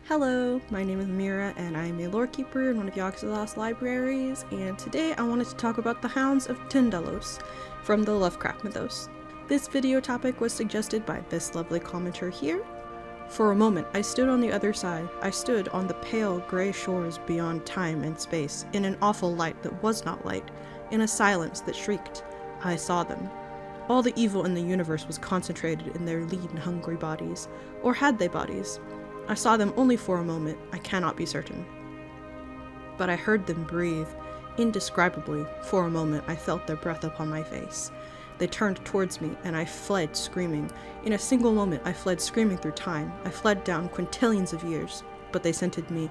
Hello, my name is Meerah and I'm a Lorekeeper in one of ASUS libraries, and today I wanted to talk about the Hounds of Tindalos from the Lovecraft Mythos. This video topic was suggested by this lovely commenter here. For a moment, I stood on the other side. I stood on the pale grey shores beyond time and space, in an awful light that was not light, in a silence that shrieked. I saw them. All the evil in the universe was concentrated in their lean, hungry bodies. Or had they bodies? I saw them only for a moment, I cannot be certain. But I heard them breathe, indescribably. For a moment I felt their breath upon my face. They turned towards me, and I fled screaming. In a single moment I fled screaming through time. I fled down quintillions of years. But they scented me.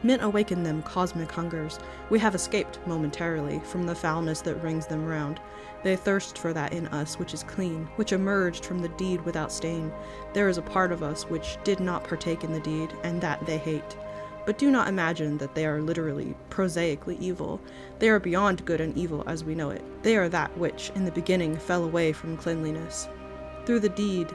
Men awakened them cosmic hungers. We have escaped, momentarily, from the foulness that rings them round. They thirst for that in us which is clean, which emerged from the deed without stain. There is a part of us which did not partake in the deed, and that they hate. But do not imagine that they are literally, prosaically evil. They are beyond good and evil as we know it. They are that which, in the beginning, fell away from cleanliness. Through the deed,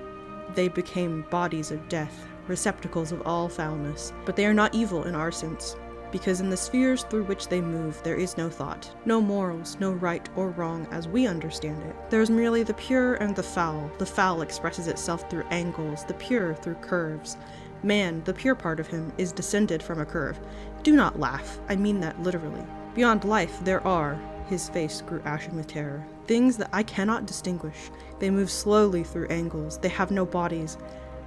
they became bodies of death, receptacles of all foulness. But they are not evil in our sense, because in the spheres through which they move there is no thought, no morals, no right or wrong as we understand it. There is merely the pure and the foul. The foul expresses itself through angles, the pure through curves. Man, the pure part of him, is descended from a curve. Do not laugh, I mean that literally. Beyond life there are, his face grew ashen with terror, things that I cannot distinguish. They move slowly through angles, they have no bodies,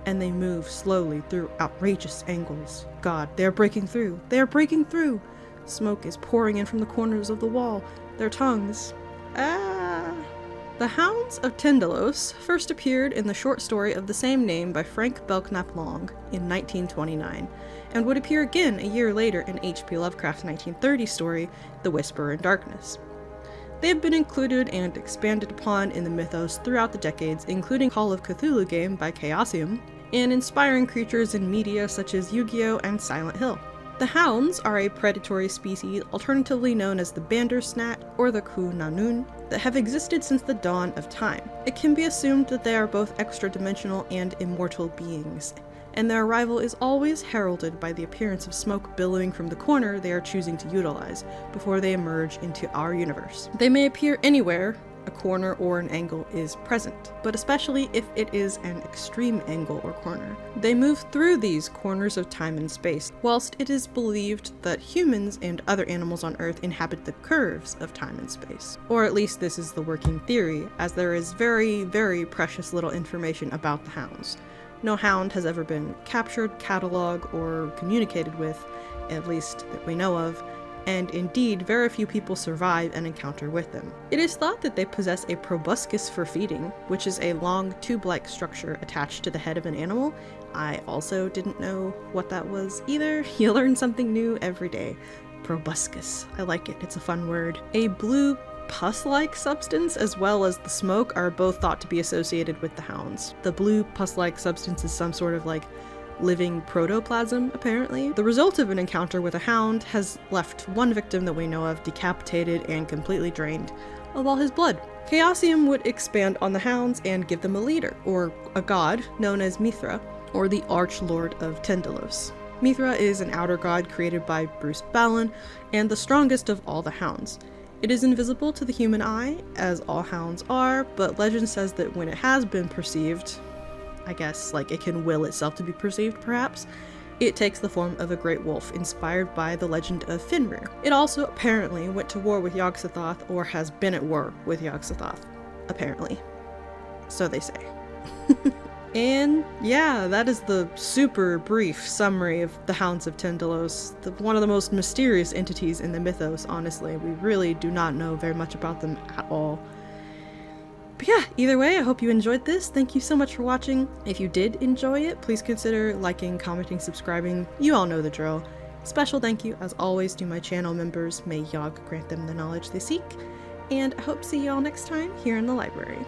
and they move slowly through outrageous angles. God, they are breaking through! They are breaking through! Smoke is pouring in from the corners of the wall. Their tongues. Ah! The Hounds of Tindalos first appeared in the short story of the same name by Frank Belknap Long in 1929, and would appear again a year later in H.P. Lovecraft's 1930 story, The Whisperer in Darkness. They have been included and expanded upon in the mythos throughout the decades, including Call of Cthulhu game by Chaosium, and inspiring creatures in media such as Yu-Gi-Oh! And Silent Hill. The Hounds are a predatory species, alternatively known as the Bandersnatch or the Ku Nanun, that have existed since the dawn of time. It can be assumed that they are both extra-dimensional and immortal beings, and their arrival is always heralded by the appearance of smoke billowing from the corner they are choosing to utilize before they emerge into our universe. They may appear anywhere a corner or an angle is present, but especially if it is an extreme angle or corner. They move through these corners of time and space, whilst it is believed that humans and other animals on Earth inhabit the curves of time and space. Or at least this is the working theory, as there is very, very precious little information about the Hounds. No hound has ever been captured, catalogued, or communicated with, at least that we know of, and indeed very few people survive an encounter with them. It is thought that they possess a proboscis for feeding, which is a long tube-like structure attached to the head of an animal. I also didn't know what that was either. You learn something new every day. Proboscis. I like it. It's a fun word. A blue pus-like substance as well as the smoke are both thought to be associated with the Hounds. The blue pus-like substance is some sort of living protoplasm, apparently. The result of an encounter with a hound has left one victim that we know of decapitated and completely drained of all his blood. Chaosium would expand on the Hounds and give them a leader, or a god, known as Mh'ithrha, or the Arch-Lord of Tindalos. Mh'ithrha is an outer god created by Bruce Ballon, and the strongest of all the Hounds. It is invisible to the human eye, as all hounds are, but legend says that when it has been perceived, I guess, it can will itself to be perceived, perhaps, it takes the form of a great wolf, inspired by the legend of Fenrir. It also apparently went to war with Yog-Sothoth, or has been at war with Yog-Sothoth, apparently. So they say. And yeah, that is the super brief summary of the Hounds of Tindalos, one of the most mysterious entities in the mythos, honestly. We really do not know very much about them at all. But yeah, either way, I hope you enjoyed this. Thank you so much for watching. If you did enjoy it, please consider liking, commenting, subscribing. You all know the drill. Special thank you, as always, to my channel members. May Yog grant them the knowledge they seek. And I hope to see you all next time here in the library.